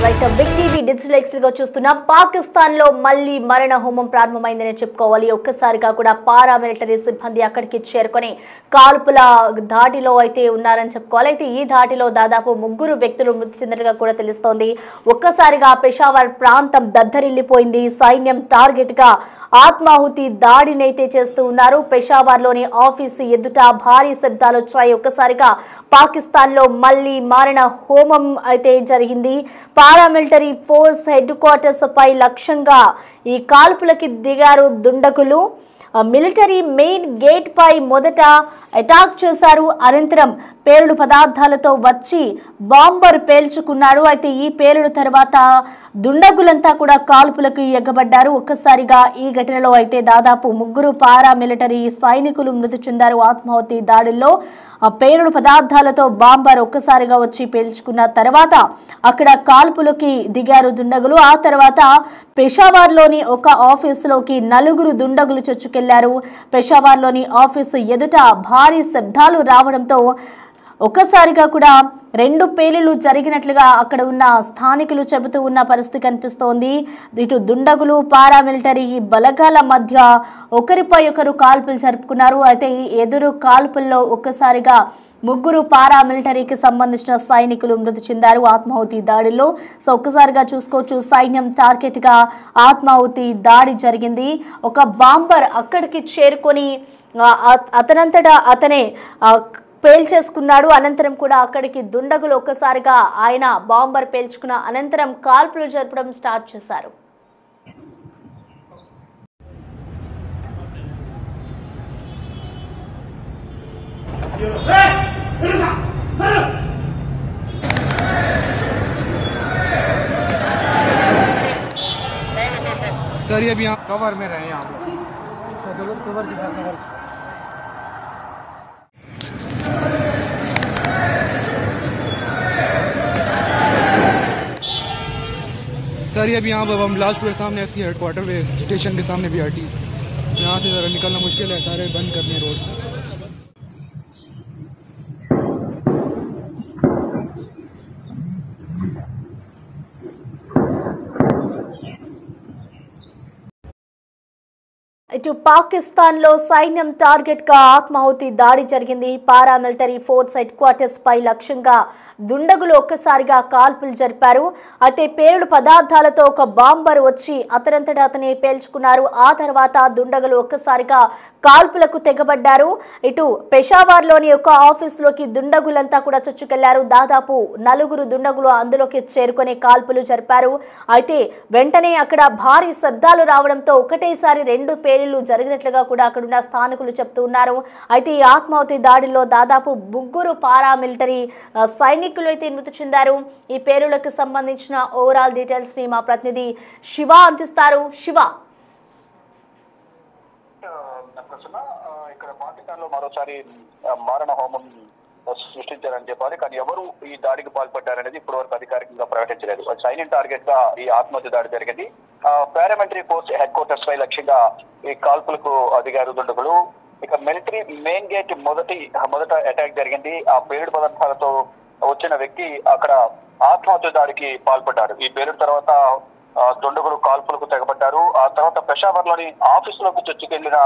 Right big TV digital x గా చూస్తున్న పాకిస్తాన్ లో మళ్ళీ మరణ హోమం ప్రారంభమైందని చెప్పుకోవాలి. ఒక్కసారిగా కూడా పారామిలిటరీ సిబ్బంది అక్కడికి చేరుకొని కాల్పుల దాడిలో అయితే ఉన్నారని చెప్పుకోవాలి. అయితే ఈ దాడిలో దాదాపు 3 వ్యక్తులు మృతి చెందినట్టుగా కూడా తెలుస్తోంది. ఒక్కసారిగా పెషావర్ ప్రాంతం దద్దరిల్లిపోయింది. సైన్యం టార్గెట్ గా ఆత్మాహుతి దాడిని అయితే చేస్తూ ఉన్నారు. పెషావర్ లోని ఆఫీసు ఎదుట భారీ శబ్దాలు వచ్చాయి. ఒక్కసారిగా పాకిస్తాన్ లో మళ్ళీ మరణ హోమం అయితే జరిగింది. పారామిలిటరీ ఫోర్స్ హెడ్ క్వార్టర్స్ పై లక్ష్యంగా ఈ కాల్పులకి దిగారు దుండగులు. మిలిటరీ మెయిన్ గేట్ పై మొదట అటాక్ చేశారు. అనంతరం పేలుడు పదార్థాలతో వచ్చి బాంబర్ పేల్చుకున్నారు. అయితే ఈ పేలుడు తర్వాత దుండగులంతా కూడా కాల్పులకు ఎగబడ్డారు. ఒక్కసారిగా ఈ ఘటనలో అయితే దాదాపు 3 పారామిలిటరీ సైనికులు మృతి చెందారు. ఆత్మాహుతి దాడుల్లో పేలుడు పదార్థాలతో బాంబర్ ఒక్కసారిగా వచ్చి పేల్చుకున్న తర్వాత అక్కడ కాల్పులకి దిగారు దుండగులు. ఆ తర్వాత పెషావర్లోని ఒక ఆఫీసులోకి 4 దుండగులు చొచ్చుకెళ్లారు. పెషావర్లోని ఆఫీసు ఎదుట భారీ శబ్దాలు రావడంతో ఒక్కసారిగా కూడా 2 పేలుళ్లు జరిగినట్లుగా అక్కడ ఉన్న స్థానికులు చెబుతూ ఉన్న పరిస్థితి కనిపిస్తోంది. ఇటు దుండగులు పారామిలిటరీ బలగాల మధ్య ఒకరిపై ఒకరు కాల్పులు జరుపుకున్నారు. అయితే ఈ ఎదురు కాల్పుల్లో ఒక్కసారిగా 3 పారామిలిటరీకి సంబంధించిన సైనికులు మృతి చెందారు ఆత్మాహుతి దాడిలో. సో ఒక్కసారిగా చూసుకోవచ్చు, సైన్యం టార్గెట్ గా ఆత్మాహుతి దాడి జరిగింది. ఒక బాంబర్ అక్కడికి చేరుకొని అతనంతటా అతనే పేల్చేసుకున్నాడు. అనంతరం కూడా అక్కడికి దుండగులు ఒక్కసారిగా ఆయన బాంబర్ పేల్చుకున్న అనంతరం కాల్పులు జరపడం స్టార్ట్ చేశారు. सर ये भी यहाँ कवर में रहे यहाँ कवर सर ये भी यहाँ बम ब्लास्ट हुए सामने एससी हेडक्वार्टर पे स्टेशन के सामने BRT यहाँ से ज़रा निकलना मुश्किल है, सारे बंद करने रोड। ఇటు పాకిస్తాన్ లో సైన్యం టార్గెట్ గా ఆత్మాహుతి దాడి జరిగింది. పారామిలిటరీ ఫోర్స్ హెడ్ క్వార్టర్స్ పై లక్ష్యంగా దుండగులు ఒక్కసారిగా కాల్పులు జరిపారు. అయితే పేలుడు పదార్థాలతో ఒక బాంబర్ వచ్చి అతనంతటా అతనే పేల్చుకున్నారు. ఆ తర్వాత దుండగులు ఒక్కసారిగా కాల్పులకు తెగబడ్డారు. ఇటు పెషావర్ లోని ఒక ఆఫీసులోకి దుండగులంతా కూడా చొచ్చుకెళ్లారు. దాదాపు 4 దుండగులు అందులోకి చేరుకొని కాల్పులు జరిపారు. అయితే వెంటనే అక్కడ భారీ శబ్దాలు రావడంతో ఒకటేసారి 2 పేలుళ్లు జరిగినట్లుగా కూడా అక్కడున్న స్థానికులు చెప్తూ ఉన్నారు. అయితే ఈ ఆత్మాహుతి దాడిలో దాదాపు 3 పారామిలిటరీ సైనికులు అయితే మృతి చెందారు. ఈ పేలుళ్లకు సంబంధించిన ఓవరాల్ డీటెయిల్స్ ని మా ప్రతినిధి శివ అందిస్తారు. శివ, ఇక్కడ పాకిస్తాన్ లో మరోసారి మారణ హోమం సృష్టించారని చెప్పాలి. కానీ ఎవరు ఈ దాడికి పాల్పడ్డారనేది ఇప్పటి వరకు అధికారికంగా ప్రకటించలేదు. సైన్యం టార్గెట్ గా ఈ ఆత్మహత్య దాడి జరిగింది. పారామిలిటరీ ఫోర్స్ హెడ్ క్వార్టర్స్ పై లక్ష్యంగా ఈ కాల్పులకు దిగారు దుండగులు. ఇక మిలిటరీ మెయిన్ గేట్ మొదట అటాక్ జరిగింది. ఆ పేలుడు పదార్థాలతో వచ్చిన వ్యక్తి అక్కడ ఆత్మహత్య దాడికి పాల్పడ్డారు. ఈ పేలుడు తర్వాత దుండగులు కాల్పులకు తెగబడ్డారు. ఆ తర్వాత పెషావర్ లోని ఆఫీసులోకి చొచ్చుకెళ్లిన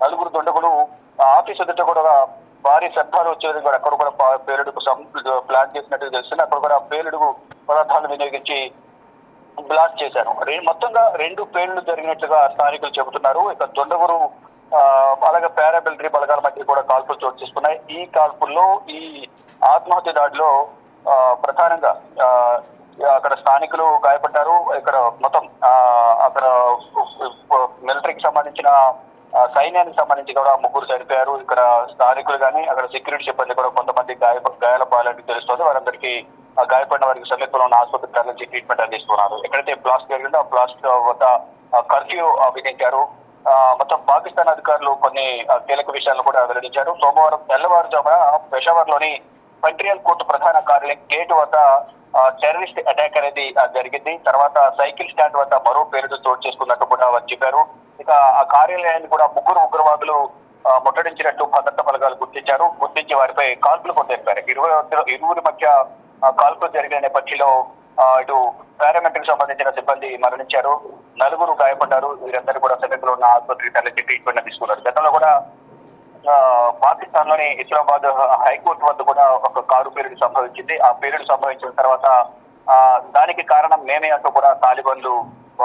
4 దుండగులు ఆఫీసు ఎదుట కూడా భారీ శబ్దాలు వచ్చేది కూడా అక్కడ కూడా పేలుడుకు ప్లాన్ చేసినట్టు తెలుస్తుంది. అక్కడ కూడా పేలుడు పదార్థాలను వినియోగించి బ్లాస్ట్ చేశారు. మొత్తంగా 2 పేలుళ్లు జరిగినట్లుగా స్థానికులు చెబుతున్నారు. ఇక దుండగులు అలాగే పారామిలిటరీ బలగాల మధ్య కూడా కాల్పులు చోటు చేసుకున్నాయి. ఈ కాల్పుల్లో ఈ ఆత్మహత్య దాడిలో ప్రధానంగా అక్కడ స్థానికులు గాయపడ్డారు. ఇక్కడ మొత్తం అక్కడ మిలిటరీకి సంబంధించిన సైన్యానికి సంబంధించి కూడా 3 చనిపోయారు. ఇక్కడ స్థానికులు కానీ అక్కడ సెక్యూరిటీ సిబ్బంది కూడా కొంతమంది గాయాల పాలని తెలుస్తుంది. వారందరికీ గాయపడిన వారికి సమీపంలో ఉన్న ఆసుపత్రికి తరలించి ట్రీట్మెంట్ అందిస్తున్నారు. ఎక్కడైతే బ్లాస్ట్ జరిగిందో ఆ బ్లాస్ట్ వద్ద కర్ఫ్యూ విధించారు. మొత్తం పాకిస్తాన్ అధికారులు కొన్ని కీలక విషయాలను కూడా వెల్లడించారు. సోమవారం తెల్లవారుజామున పెషావర్ లోని ఫెడరల్ కోర్టు ప్రధాన కార్యాలయం గేట్ వద్ద టెర్రరిస్ట్ అటాక్ అనేది జరిగింది. తర్వాత సైకిల్ స్టాండ్ వద్ద మరో పేరుతో చోటు చేసుకున్నట్టు కూడా వారు చెప్పారు. ఇక ఆ కార్యాలయాన్ని కూడా 3 ఉగ్రవాదులు ముట్టడించినట్టు భద్రతా బలగాలు గుర్తించి వారిపై కాల్పులు కొట్టేశారు. ఇరువురి మధ్య కాల్పులు జరిగిన నేపథ్యంలో ఇటు పారామిలిటరీకి సంబంధించిన సిబ్బంది మరణించారు, 4 గాయపడ్డారు. వీరందరూ కూడా సమీపంలో ఉన్న ఆసుపత్రికి తరలించి ట్రీట్మెంట్ తీసుకున్నారు. గతంలో కూడా పాకిస్తాన్ లోని ఇస్లామాబాద్ హైకోర్టు వద్ద కూడా ఒక కారు పేలుడు సంభవించింది. ఆ పేలుడు సంభవించిన తర్వాత దానికి కారణం మేమే అంటూ కూడా తాలిబాన్లు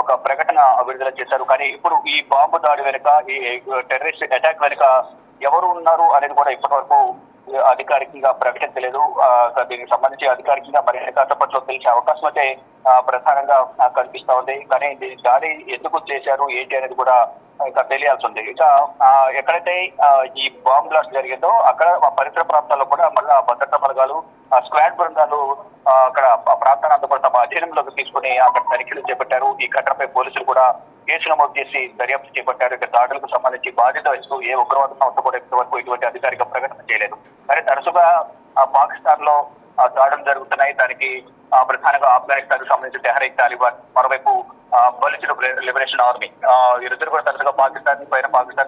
ఒక ప్రకటన విడుదల చేశారు. కానీ ఇప్పుడు ఈ బాంబు దాడి వెనుక, ఈ టెర్రరిస్ట్ అటాక్ వెనుక ఎవరు ఉన్నారు అనేది కూడా ఇప్పటి వరకు అధికారికంగా ప్రకటించలేదు. దీనికి సంబంధించి అధికారికంగా మరి కాసేపట్లో తెలిసే అవకాశం అయితే ప్రధానంగా కనిపిస్తా ఉంది. కానీ ఈ దాడి ఎందుకు చేశారు ఏంటి అనేది కూడా ఇంకా తెలియాల్సి ఉంది. ఇక ఎక్కడైతే ఈ బాంబ్ బ్లాస్ట్ జరిగిందో అక్కడ పరిసర ప్రాంతాల్లో కూడా మళ్ళా భద్రతా బలగాలు, స్క్వాడ్ బృందాలు అక్కడ ప్రాంతాన్ని అంతా కూడా తమ అధీనంలోకి తీసుకుని అక్కడ తనిఖీలు చేపట్టారు. ఈ ఘటనపై పోలీసులు కూడా కేసు నమోదు చేసి దర్యాప్తు చేపట్టారు. ఇక దాడులకు సంబంధించి బాధ్యత వహిస్తూ ఏ ఉగ్రవాద సంస్థ కూడా ఇప్పటి వరకు ఇటువంటి అధికారిక ప్రకటన చేయలేదు. కానీ తరచుగా పాకిస్తాన్ లో దాడులు జరుగుతున్నాయి. దానికి ప్రధానంగా ఆఫ్ఘనిస్తాన్ కు సంబంధించి తెహ్రీక్ తాలిబాన్, మరోవైపు బలూచిన్ లిబరేషన్ ఆర్మీ, వీరిద్దరు కూడా తరచుగా పాకిస్తాన్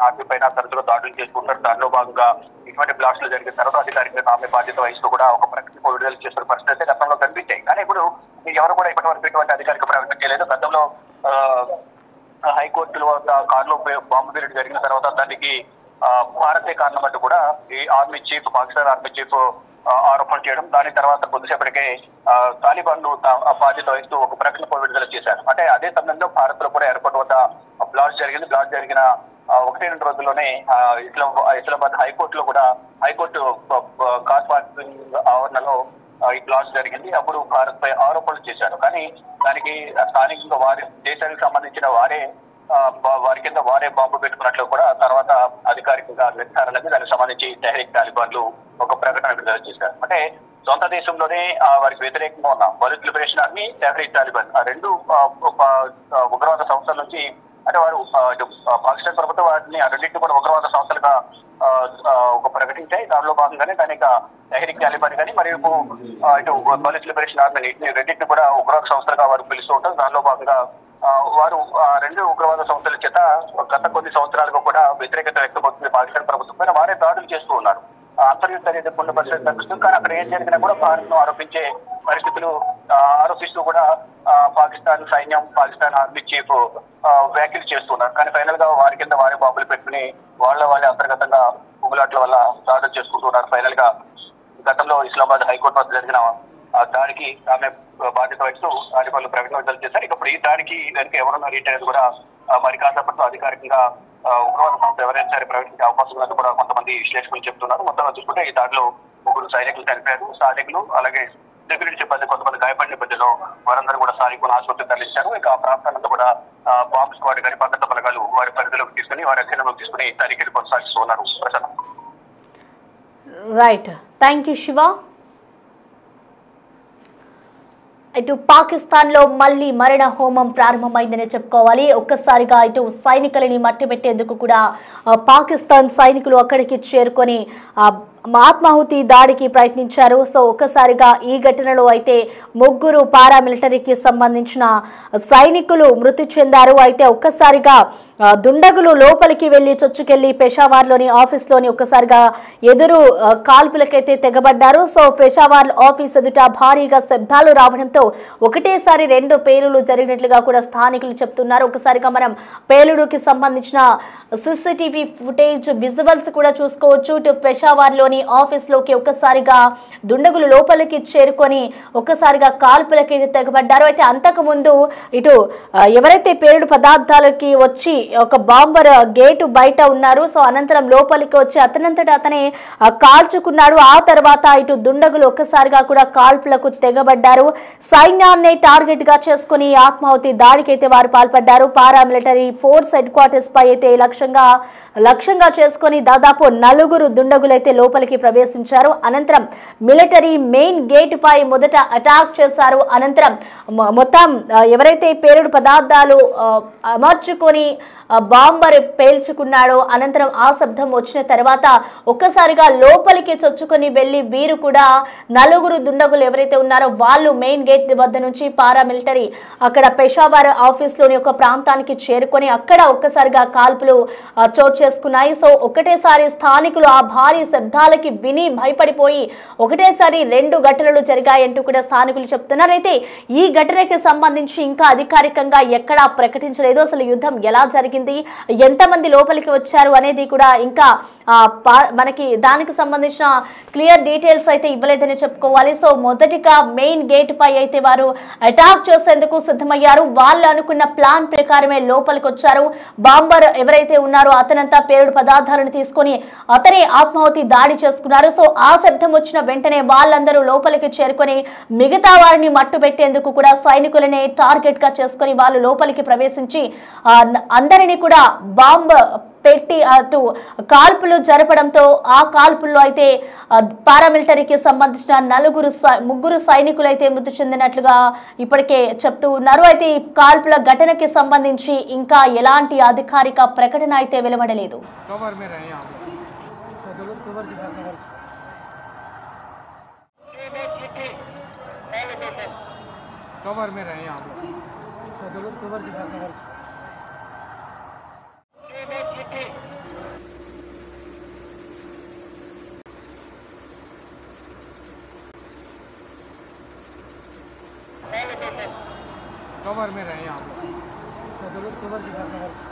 ఆర్మీ పైన తరచుగా దాడులు చేసుకుంటారు. దానిలో భాగంగా ఇటువంటి బ్లాస్ట్లు జరిగిన తర్వాత అధికారికంగా ఆమె బాధ్యత వహిస్తూ కూడా ఒక ప్రకటన విడుదల చేస్తున్న పరిస్థితి అయితే గతంలో కనిపించాయి. కానీ ఇప్పుడు ఎవరు కూడా ఇప్పటి వరకు ఇటువంటి అధికారిక ప్రకటన చేయలేదు. గతంలో హైకోర్టులో కారులో బాంబు పేలుడు జరిగిన తర్వాత దానికి భారతే కారణం అంటూ కూడా ఈ army chief, Pakistan army chief ఆరోపణ చేయడం, దాని తర్వాత కొద్దిసేపటికే తాలిబాన్లు బాధ్యత వహిస్తూ ఒక ప్రకటన విడుదల చేశారు. అంటే అదే సమయంలో భారత్ లో కూడా ఎయిర్పోర్ట్ వద్ద బ్లాస్ట్ జరిగింది. బ్లాస్ట్ జరిగిన 1-2 రోజుల్లోనే ఇస్లామాబాద్ హైకోర్టులో కూడా హైకోర్టు కార్ పార్కింగ్ ఆవరణలో ఈ బ్లాస్ట్ జరిగింది. అప్పుడు భారత్ పై ఆరోపణలు చేశారు. కానీ దానికి స్థానికంగా వారి దేశానికి సంబంధించిన వారి కింద వారే బాంబు పెట్టుకున్నట్లు కూడా తర్వాత అధికారికంగా నిర్ధారణకి దానికి సంబంధించి తెహ్రీక్ తాలిబాన్లు ఒక ప్రకటన విడుదల చేశారు. అంటే సొంత దేశంలోనే వారికి వ్యతిరేకంగా ఉన్న Baloch liberation army, Tehreek Taliban ఆ రెండు ఉగ్రవాద సంస్థల నుంచి, అంటే వారు పాకిస్తాన్ ప్రభుత్వం వాటిని రెండింటిని కూడా ఉగ్రవాద సంస్థలుగా ఒక ప్రకటించాయి. దానిలో భాగంగానే దానికి తెహ్రీక్ తాలిబాన్ కానీ మరియు ఇటు బలూచ్ లిబరేషన్ ఆర్మీ రెండింటిని కూడా ఉగ్రవాద సంస్థలుగా వారు పిలుస్తూ ఉంటారు. దానిలో భాగంగా వారు 2 ఉగ్రవాద సంస్థల చేత గత కొన్ని సంవత్సరాలుగా కూడా వ్యతిరేకత వ్యక్తమవుతుంది పాకిస్తాన్ ప్రభుత్వం పైన. వారే దాడులు చేస్తూ ఉన్నారు. అంతర్యుద్ధ ఎదుర్కొన్న పరిస్థితి కనిపిస్తుంది. కానీ అక్కడ ఏం జరిగినా కూడా భారత్ ను ఆరోపించే పరిస్థితులు ఆరోపిస్తూ కూడా పాకిస్తాన్ సైన్యం, పాకిస్తాన్ ఆర్మీ చీఫ్ వ్యాఖ్యలు చేస్తున్నారు. కానీ ఫైనల్ గా వారి కింద వారే బాంబులు పెట్టుకుని వాళ్ళే అంతర్గతంగా ఉగులాట్ల వల్ల దాడులు చేసుకుంటున్నారు. ఫైనల్ గా గతంలో ఇస్లామాబాద్ హైకోర్టు వద్ద జరిగిన దాడికి ఆమె బాధ్యత వహిస్తూ తాలిబాన్లు ప్రకటన విడుదల చేశారు. ఇప్పుడు ఈ దాడికి దానికి ఎవరున్నారు ఏంటి అనేది కూడా మరి కాసేపట్లో అధికారికంగా ఉగ్రవాద సంస్థ ఎవరైనా సరే ప్రకటించే అవకాశం ఉందని కూడా కొంతమంది విశ్లేషకులు చెప్తున్నారు. మొత్తంగా చూసుకుంటే ఈ దాడిలో 3 సైనికులు చనిపోయారు. స్థానికులు అలాగే సెక్యూరిటీ సిబ్బంది కొంతమంది గాయపడిన నేపథ్యంలో వారందరూ కూడా స్థానికులను ఆసుపత్రికి తరలించారు. ఇక ఆ ప్రాంతానంతా కూడా బాంబ్ స్క్వాడ్ కానీ భద్రతా బలగాలు వారి పరిధిలోకి తీసుకుని వారి అధీనంలోకి తీసుకుని తనిఖీలు కొనసాగిస్తున్నారు. Right, thank you Shiva. ఇటు పాకిస్తాన్లో మళ్లీ మరణ హోమం ప్రారంభమైందనే చెప్పుకోవాలి. ఒక్కసారిగా ఇటు సైనికులని మట్టిపెట్టేందుకు కూడా పాకిస్తాన్ సైనికులు అక్కడికి చేరుకొని ఆత్మాహుతి దాడికి ప్రయత్నించారు. సో ఒక్కసారిగా ఈ ఘటనలో అయితే 3 పారామిలిటరీకి సంబంధించిన సైనికులు మృతి చెందారు. అయితే ఒక్కసారిగా దుండగులు లోపలికి వెళ్లి చొచ్చుకెళ్లి పెషావార్లోని ఆఫీస్లోని ఒక్కసారిగా ఎదురు కాల్పులకైతే తెగబడ్డారు. సో పెషావార్ ఆఫీస్ ఎదుట భారీగా శబ్దాలు రావడంతో ఒకటేసారి 2 పేలులు జరిగినట్లుగా కూడా స్థానికులు చెప్తున్నారు. ఒకసారిగా మనం పేలుడుకి సంబంధించిన సీసీటీవీ ఫుటేజ్ విజువల్స్ కూడా చూసుకోవచ్చు. ఇటు పెషావార్లో ఆఫీస్లోకి ఒక్కసారిగా దుండగులు లోపలికి చేరుకొని ఒక్కసారిగా కాల్పులకైతే తెగబడ్డారు. అయితే అంతకు ముందు ఇటు ఎవరైతే పేలుడు పదార్థాలకి వచ్చి ఒక బాంబర్ గేటు బయట ఉన్నారు. సో అనంతరం లోపలికి వచ్చి అతనంతటా అతనే కాల్చుకున్నాడు. ఆ తర్వాత ఇటు దుండగులు ఒక్కసారిగా కూడా కాల్పులకు తెగబడ్డారు. సైన్యాన్ని టార్గెట్ గా చేసుకుని ఆత్మాహుతి దాడికైతే వారు పాల్పడ్డారు. పారామిలిటరీ ఫోర్స్ హెడ్ క్వార్టర్స్ పై అయితే లక్ష్యంగా చేసుకుని దాదాపు 4 దుండగులైతే లోపలికి ప్రవేశించారు. అనంతరం మిలిటరీ మెయిన్ గేట్ పై మొదట అటాక్ చేశారు. అనంతరం మొత్తం ఎవరైతే పేలుడు పదార్థాలు అమర్చుకొని బాంబర్ పేల్చుకున్నాడో అనంతరం ఆ శబ్దం వచ్చిన తర్వాత ఒక్కసారిగా లోపలికి చొచ్చుకొని వెళ్లి వీరు కూడా 4 దుండగులు ఎవరైతే ఉన్నారో వాళ్ళు మెయిన్ గేట్ వద్ద నుంచి పారామిలిటరీ అక్కడ పెషావర్ ఆఫీస్లోని ఒక ప్రాంతానికి చేరుకొని అక్కడ ఒక్కసారిగా కాల్పులు చోటు చేసుకున్నాయి. సో ఒకటేసారి స్థానికులు ఆ భారీ శబ్దాల శబ్దాలకి విని భయపడిపోయి ఒకటేసారి 2 ఘటనలు జరిగాయంటూ కూడా స్థానికులు చెప్తున్నారు. అయితే ఈ ఘటనకి సంబంధించి ఇంకా అధికారికంగా ఎక్కడా ప్రకటించలేదు. అసలు యుద్ధం ఎలా జరిగింది, ఎంతమంది లోపలికి వచ్చారు అనేది కూడా ఇంకా మనకి దానికి సంబంధించిన క్లియర్ డీటెయిల్స్ అయితే ఇవ్వలేదని చెప్పుకోవాలి. సో మొదటిగా మెయిన్ గేట్ పై అయితే వారు అటాక్ చేసేందుకు సిద్ధమయ్యారు. వాళ్ళు అనుకున్న ప్లాన్ ప్రకారమే లోపలికి వచ్చారు. బాంబర్ ఎవరైతే ఉన్నారో అతనంతా పేలుడు పదార్థాలను తీసుకొని అతనే ఆత్మాహుతి దాడి చేసుకున్నారు. సో ఆ శబ్దం వచ్చిన వెంటనే వాళ్ళందరూ లోపలికి చేరుకొని మిగతా వారిని మట్టు పెట్టేందుకు కూడా సైనికులనే టార్గెట్ గా చేసుకొని వాళ్ళు లోపలికి ప్రవేశించి అందరినీ కూడా బాంబ్ పెట్టి అటు కాల్పులు జరపడంతో ఆ కాల్పుల్లో అయితే పారామిలిటరీకి సంబంధించిన ముగ్గురు సైనికులు అయితే మృతి చెందినట్లుగా ఇప్పటికే చెప్తూ ఉన్నారు. అయితే ఈ కాల్పుల ఘటనకి సంబంధించి ఇంకా ఎలాంటి అధికారిక ప్రకటన అయితే వెలువడలేదు. कवर में रहे आप लोग। कवर